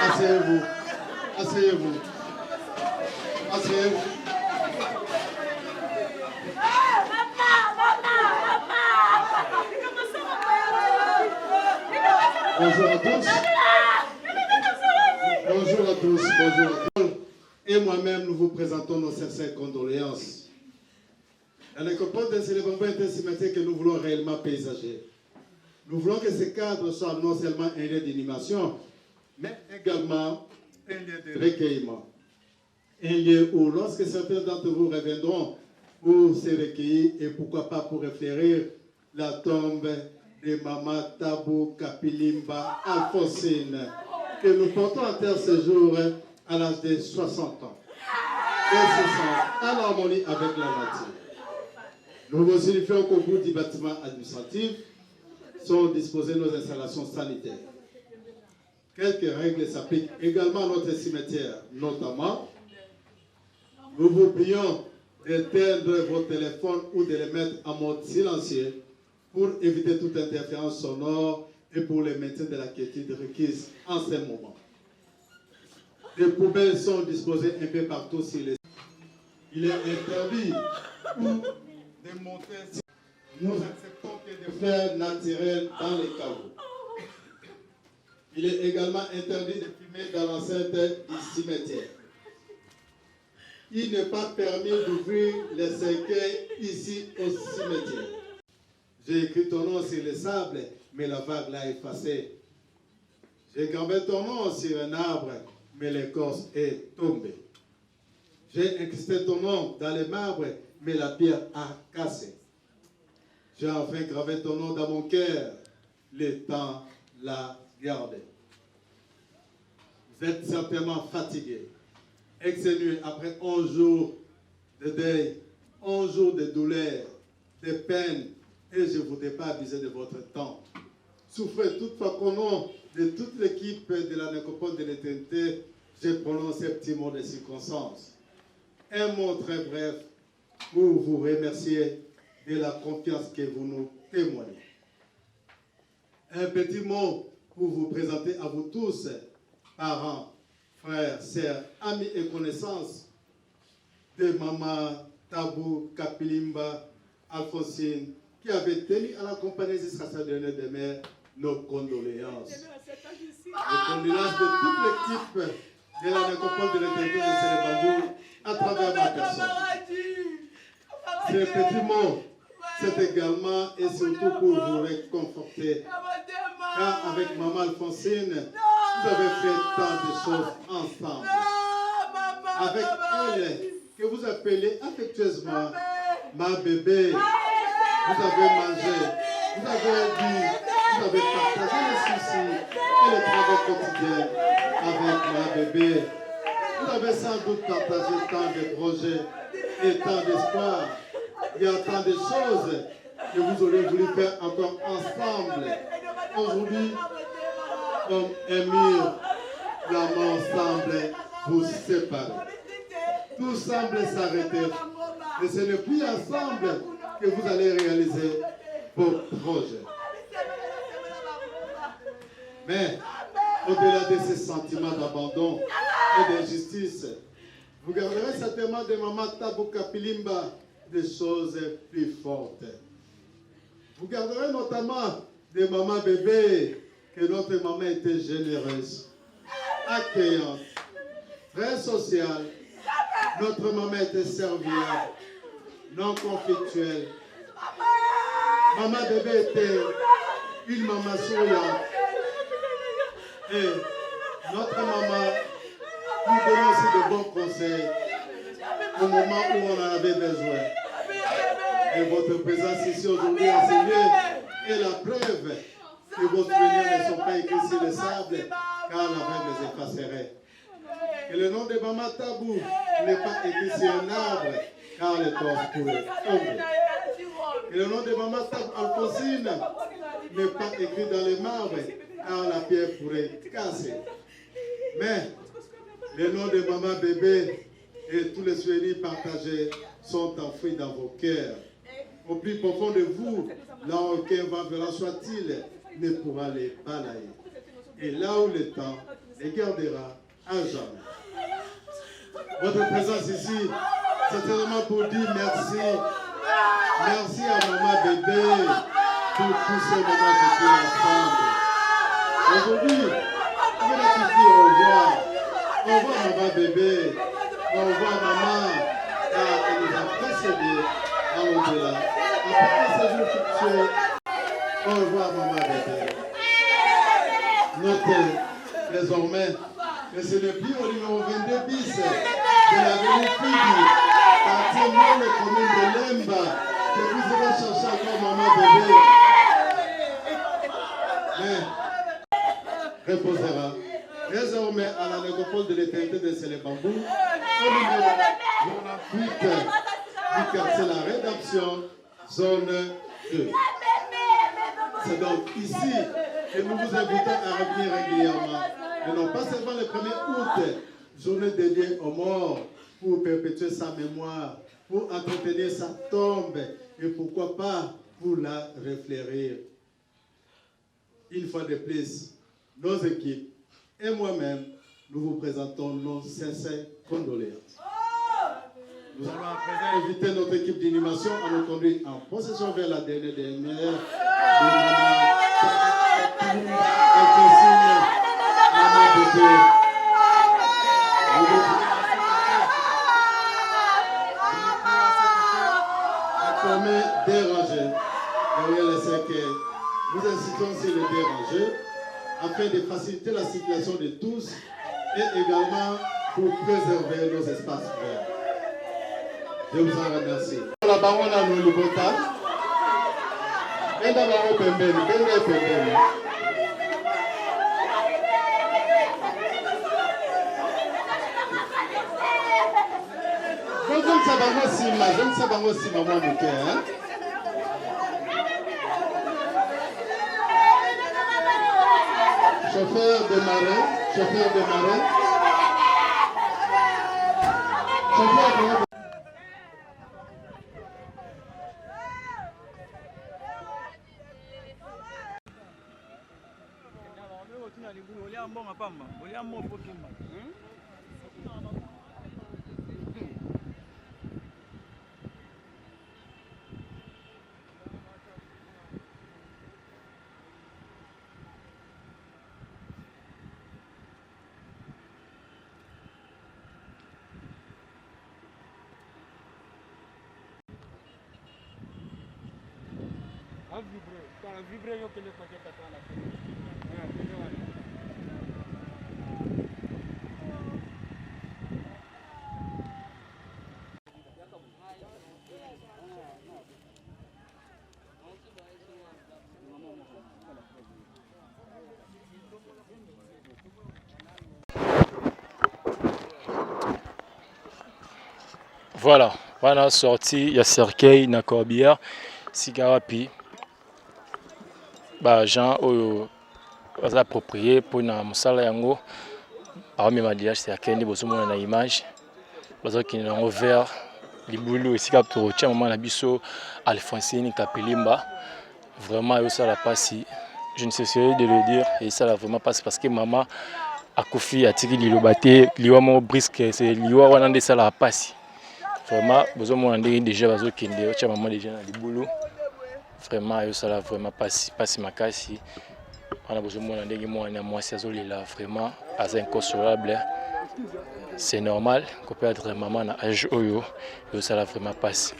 Asseyez-vous. Asseyez-vous. Asseyez-vous. Bonjour à tous. Bonjour à tous. Bonjour à tous. Et moi-même, nous vous présentons nos sincères condoléances. La nécropole de Célébamba est un cimetière que nous voulons réellement paysager. Nous voulons que ce cadre soit non seulement un lieu d'animation, mais également un lieu de recueillement. Un lieu où, lorsque certains d'entre vous reviendront pour se recueillir et pourquoi pas pour réfléchir la tombe de Maman Tabou Kapilimba Alphonsine, que nous portons en terre ce jour à l'âge de 60 ans. Et ce sont en harmonie avec la nature. Nous vous signifions qu'au bout du bâtiment administratif sont disposées nos installations sanitaires. Quelques règles s'appliquent également à notre cimetière, notamment, nous vous prions d'éteindre vos téléphones ou de les mettre en mode silencieux pour éviter toute interférence sonore et pour le maintien de la quiétude requise en ce moment. Des poubelles sont disposées un peu partout sur les... Il est interdit de monter. Nous acceptons que des fleurs naturelles dans les caveaux. Il est également interdit de fumer dans l'enceinte du cimetière. Il n'est pas permis d'ouvrir les cercueils ici au cimetière. J'ai écrit ton nom sur le sable, mais la vague l'a effacé. J'ai gravé ton nom sur un arbre, mais l'écorce est tombée. J'ai incrusté ton nom dans les marbres, mais la pierre a cassé. J'ai enfin gravé ton nom dans mon cœur, le temps l'a gardé. Vous êtes certainement fatigué, exténué après 11 jours de deuil, 11 jours de douleur, de peine, et je ne voudrais pas abuser de votre temps. Souffrez toutefois qu'au nom de toute l'équipe de la nécropole de l'éternité, je prononce ces petits mots de circonstance. Un mot très bref pour vous remercier de la confiance que vous nous témoignez. Un petit mot pour vous présenter à vous tous, parents, frères, sœurs, amis et connaissances de Maman Tabou Kapilimba Alphonsine, qui avait tenu à l'accompagner jusqu'à sa dernière demeure. Nos condoléances. Les condoléances de toute l'équipe de la nécropole de l'éternité de Célébambou à travers ma personne. Ces petits mots, c'est également et surtout pour vous réconforter. Car avec Maman Alphonsine, vous avez fait tant de choses ensemble. Avec elle, que vous appelez affectueusement ma bébé, vous avez mangé, vous avez bu, vous avez partagé les soucis et les travaux quotidiens avec ma bébé. Vous avez sans doute partagé tant de projets et tant d'espoir. Il y a tant de choses que vous auriez voulu faire encore ensemble. Aujourd'hui, comme un mur, la main ensemble, vous séparer. Tout semble s'arrêter. Et ce n'est plus ensemble que vous allez réaliser vos projets. Mais au-delà de ces sentiments d'abandon et d'injustice, vous garderez certainement de Maman Tabou Kapilimba des choses plus fortes. Vous garderez notamment de Maman Bébé que notre maman était généreuse, accueillante, très sociale. Notre maman était serviable, non conflictuelle. Maman Bébé était une maman souriante. Et notre maman nous donnait aussi de bons conseils au moment où on en avait besoin. Et votre présence ici aujourd'hui en ce lieu est la preuve que vos souvenirs ne sont pas écrits sur le sable, car la vague les effacerait. Que le nom de Maman Tabou n'est pas écrit sur un arbre, car les torses pourraient tomber. Que le nom de Maman Tabou Alphonsine n'est pas écrit dans les marbres, car la pierre pourrait casser. Mais le nom de Maman Bébé et tous les souvenirs partagés sont enfouis dans vos cœurs. Au plus profond de vous, là où aucun vent violent soit-il ne pourra les balayer. Et là où le temps les gardera à jamais. Votre présence ici, c'est seulement pour dire merci. Merci à Maman Bébé pour tous ces moments vécus ensemble. Aujourd'hui, vous venez tous dire au revoir. Au revoir Maman Bébé. Au revoir Maman, car elle nous a précédés à l'au-delà. Après ce jour fictueux, au revoir Maman Bébé. Notez désormais que ce n'est plus au numéro 22 bis de l'avenue Fidi, quartier Mole, commune de Lemba, que vous irez chercher encore Maman Bébé. Mais reposera désormais à la nécropole de l'éternité de Célébambou, au numéro 8 du quartier La Rédemption, zone 2. C'est donc ici que nous vous invitons à revenir régulièrement. Et non pas seulement le 1er août, journée dédiée aux morts, pour perpétuer sa mémoire, pour entretenir sa tombe et pourquoi pas pour la reflérir. Une fois de plus, nos équipes et moi-même, nous vous présentons nos sincères condoléances. Nous allons à présent inviter notre équipe d'animation à nous conduire en procession vers la dernière de Maman Bébé. Informé, dérangé. Derrière les cercueils, nous insistons sur le dérangé afin de faciliter la circulation de tous et également pour préserver nos espaces verts. Je vous en remercie. La baronne a nous le bota. Benda baro pembeni, benda pembeni. Je ne sais pas si maman me hein. Chauffeur de marin. Chauffeur de Voilà, voilà sorti, il y a cercueil na corbière, cigarapi. Bah Jean oyo approprié pour na musala yango Parmi ma diage, c'est à Kendi, vous avez une image. Vous avez un verre, les boulots ici, pour le moment, la biso, Alphonsine, Kapelimba. Vraiment, ça la passe. Je ne cesserai de le dire, et ça la vraiment passe parce que maman a confié à Tiki Lilobaté, Liwa mon brisque, c'est Liwa Wanande, ça la passe. Vraiment, vous avez déjà besoin de maman déjà dans les boulots. Vraiment, ça la vraiment passe ma casse. On a besoin de moi, c'est vraiment inconsolable. C'est normal qu'on peut être maman à âge oyo, et ça la vraiment passe.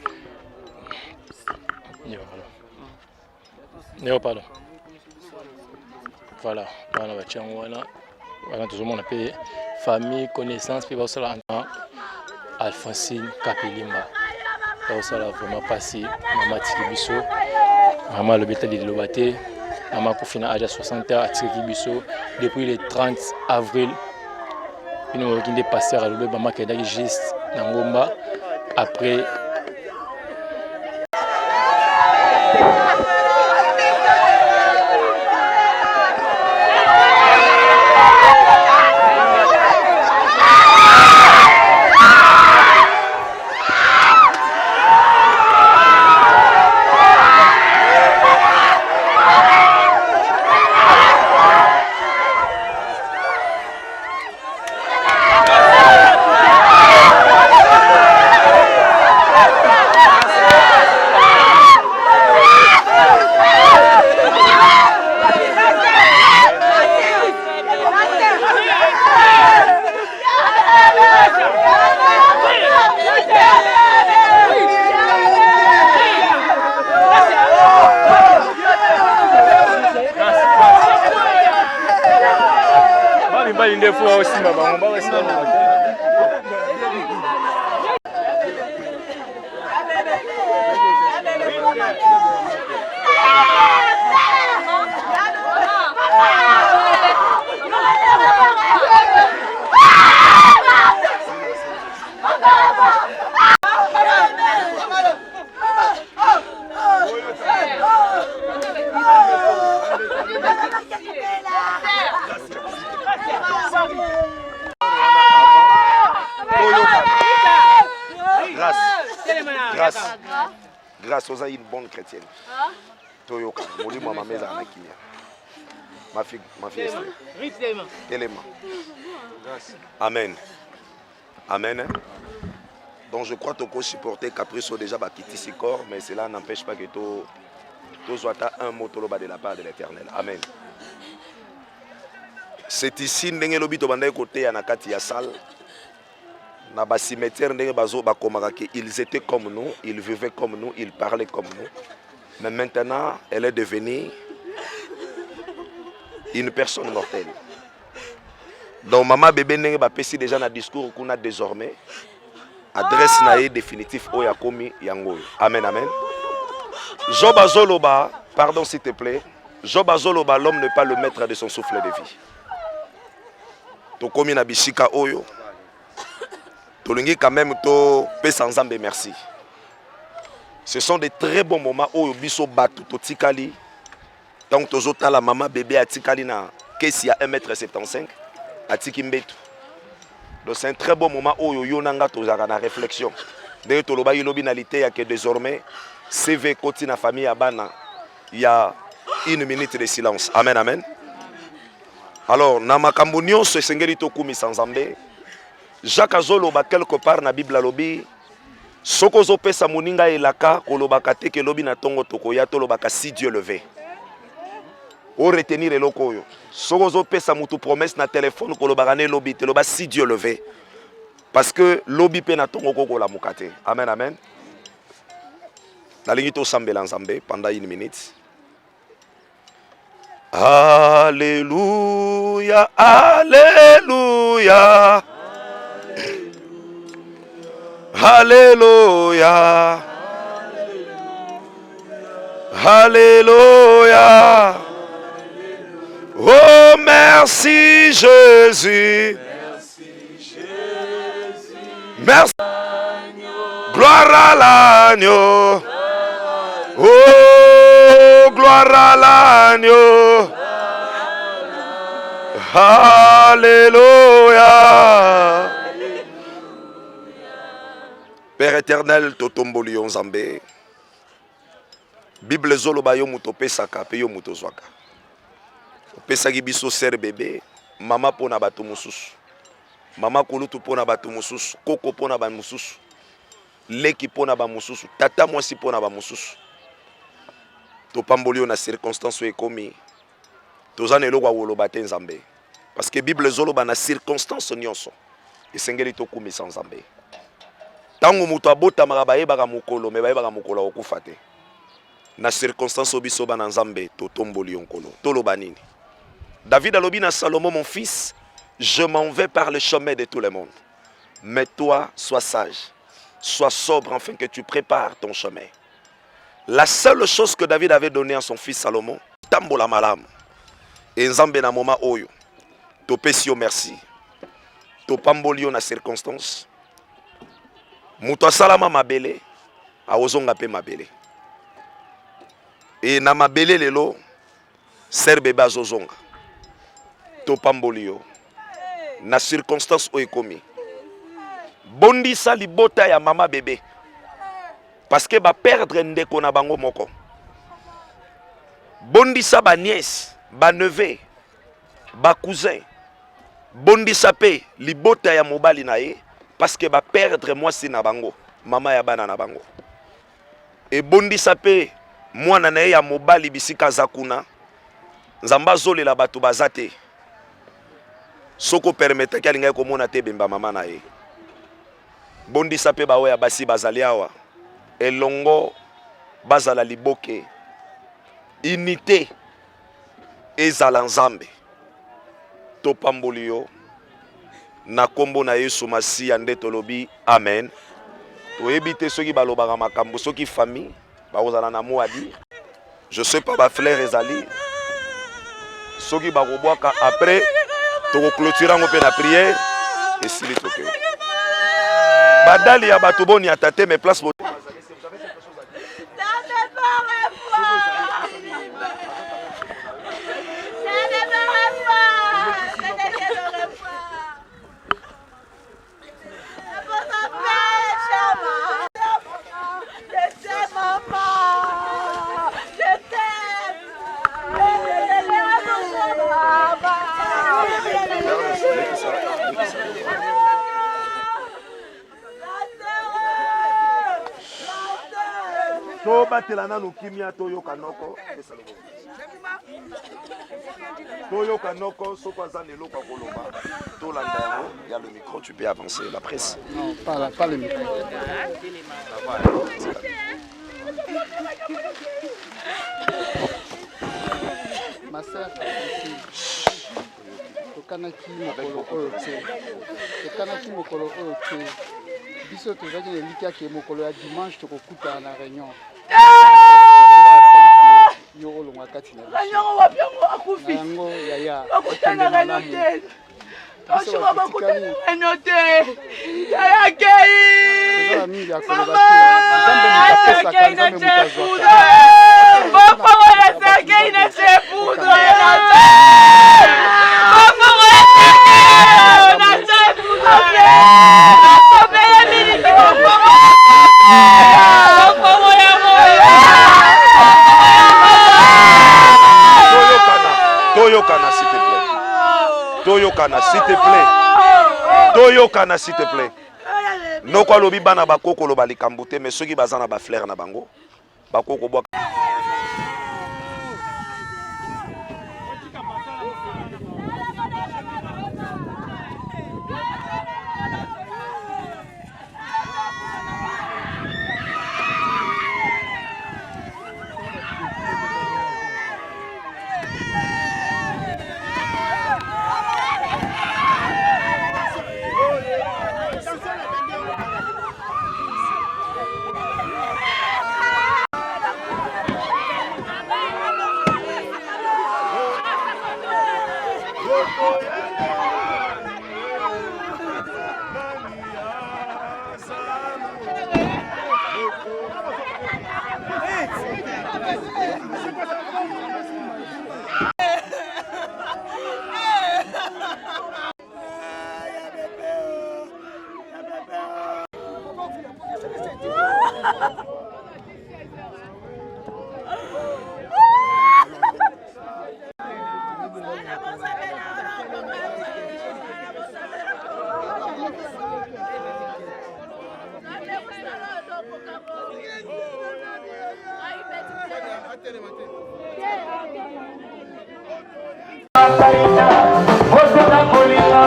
Pardon. Voilà, tout le monde a payé. Famille, connaissance, puis ça la Alphonsine Kapelimba. Ça la vraiment passé. Maman Tikibiso, maman le bétal de Lobaté, maman Koufina âge à 60 ans à Tikibiso. Depuis le 30 avril, nous avons des pasteurs à l'Obé, maman qui est juste dans Ngomba. Après, grâce aux une bonne chrétienne. Toyoka, Molimo ma mère Anakinia. Ma fille Esther. Élément. Amen. Amen. Donc je crois que tu peux supporter Caprice déjà quitter ce corps, mais cela n'empêche pas que tu sois un mot de la part de l'Éternel. Amen. C'est ici ndenge lobi to bandai côté ya nakati ya salle. Na ba cimetière ndenge bazo ba komaka que ils étaient comme nous, ils vivaient comme nous, ils parlaient comme nous. Mais maintenant, elle est devenue une personne mortelle. Donc maman bébé ndenge ba pesi déjà na discours qu'on a désormais adresse naé définitif oya komi yango. Amen amen. Job azoloba, pardon s'il te plaît. Job azoloba, l'homme n'est pas le maître de son souffle de vie. To komi na bishika oyo. Tolingi quand même to pe sans ambe merci. Ce sont des très bons moments où biso batu to tikali. Donc tozota la maman bébé a tikali na kesi à 1m75 à tikimbetu. Donc c'est un très bon moment où yo nanga tozaka na réflexion. D'ailleurs toloba yilobi na lité ya que désormais CV koti na famille abana. Il y a 1 minute de silence. Amen amen. Alors na makambo nyonso esengeli to kumi sans ambe. Jacques azoloba quelque part na Bible lobi soko zo pesa moninga elaka kolobaka te ke lobi na tongo tokoya to lobaka si Dieu le veut. O retenir eloko oyo. Soko zo pesa mutu promesse na téléphone kolobaka ne lobi te loba si Dieu le veut. Parce que lobi pe na tongo koko la mukate. Amen amen. La ligne to sambela nzambe pendant 1 minute. Alléluia, alléluia. Alléluia. Alléluia. Oh merci Jésus. Merci. Gloire à l'agneau. Oh gloire à l'agneau. Alléluia. Père éternel, totomboli yo Nzambe. Bible zoloba yo muto pesaka pe yo muto zwaka. Pesaki biso ser bébé, mama pona bato mususu. Mama kulutu pona bato mususu, koko pona ba mususu. Leki pona ba mususu, tata mwasi pona ba mususu. To pamboli yo na circonstance ekomi. Tozana eloko woloba te Nzambe. Parce que Bible zoloba na circonstance nyonso. Esengeli to kumisa Nzambe. Tango muto abota bayebaka mokolo, me bayebaka mokolo okufa te. Na circonstance obiso bana Nzambe to tomboli yo nkolo. Toloba nini? David alobi na Salomon, mon fils, je m'en vais par le chemin de tout le monde. Mais toi, sois sage, sois sobre afin que tu prépares ton chemin. La seule chose que David avait donnée à son fils Salomon, tambola malam. Et Nzambe na moma oyo, to pesio merci, to pambolio na circonstance. Muto salama mabele, a ozonga pe mabele. Et na mabele lelo, ser bebe azozonga. To pambolio na circonstance o ekomi. Bondi sa libota ya mama bébé. Parce que ba perdre ndeko na bango moko. Bondi sa ba nièce, ba neveu, ba cousin. Bondi sa pe libota ya mobali na ye parce que ba perdre mwasi na bango, mama ya bana na bango. Et bondi sa pe mwana na ye ya mobali bisika zakuna. Nzamba zolela batu bazate. Soko permette ki alinga komona te bemba mama na ye. Bondi sape bawe ya basi bazali awa. Elongo bazala liboke. Unité ezala Nzambe. Topamboli yo na kombo na Yesu Masiya nde tolobi amen. Toyebi te soki balobaka makambo soki famille bakozala na mot à dire. Je sais pas ba frère ezali. Soki bakobwaka après to clôturer ngo pe na prière et s'il est OK. Badali ya bato boni atate mes places. Batela nanu kimia toyo kanoko soko azana eloko koloba tolanda yango ya le micro tu peux avancer la presse. Non, pas le micro. Ma sœur tokanaki mokolo oyo te biso tozalaki na elikaki mokolo ya dimanche tokokutana na réunion yo olonga kati na yango yaya bakutana réunion te toshuka bakutana réunion te yaya kei mama yaya kei na chefudo papa wala sa kei na chefudo na papa wala na chefudo atopela mini papa Toyokana s'il te plaît. Toyokana s'il te plaît. Toyokana s'il te plaît. Noko alobi bana bakoko loba likambo te mais soki bazana ba fleur na bango bakoko bwa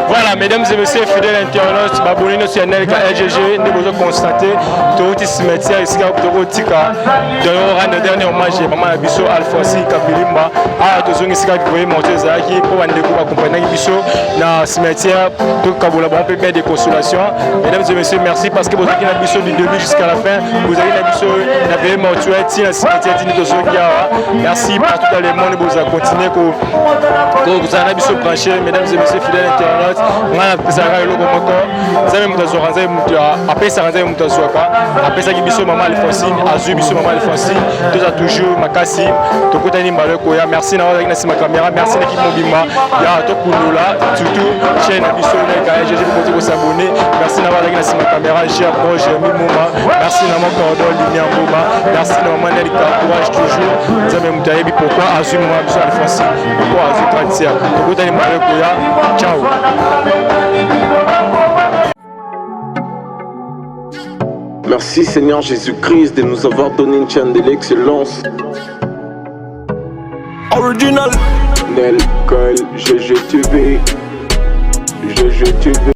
Voilà, mesdames et messieurs, fidèles internautes, abonnez notre chaîne LGG, nous vous constater, tout le cimetière ici, tout le tika, dans le dernier hommage, maman Abisso, Alfonsi, Kabilimba, à tous ceux qui vous voyez monter Zaki, pour un découp accompagner Abisso, dans le cimetière, tout Kaboula, on peut faire des consolations. Mesdames et messieurs, merci parce que vous avez Abisso du début jusqu'à la fin, vous avez Abisso, la veille mortuaire, dans le cimetière, merci partout dans le monde, vous avez continué, vous avez Abisso branché, mesdames et messieurs, fidèles internautes. Ngana pesaka eloko moko nzambe mutu azwaka nzambe mutu apesaka nzambe mutu azwaka apesaki biso mama Alphonsine azwi biso mama Alphonsine toza toujours makasi tokutani mbala koya merci na ozalaki na nsima caméra merci na équipe mobimba ya tokulula surtout chaîne na biso na LGG pour vous s'abonner merci na ozalaki na nsima caméra cher bon Jérémy Mouma merci na mon cordon Linia Mboma merci na maman Nelika courage toujours nzambe mutu ayebi pourquoi azwi mama biso Alphonsine pourquoi azwi tradition tokutani mbala koya ciao. Merci Seigneur Jésus-Christ de nous avoir donné une chaîne de l'excellence. Original Nel, Kyle, GGTV.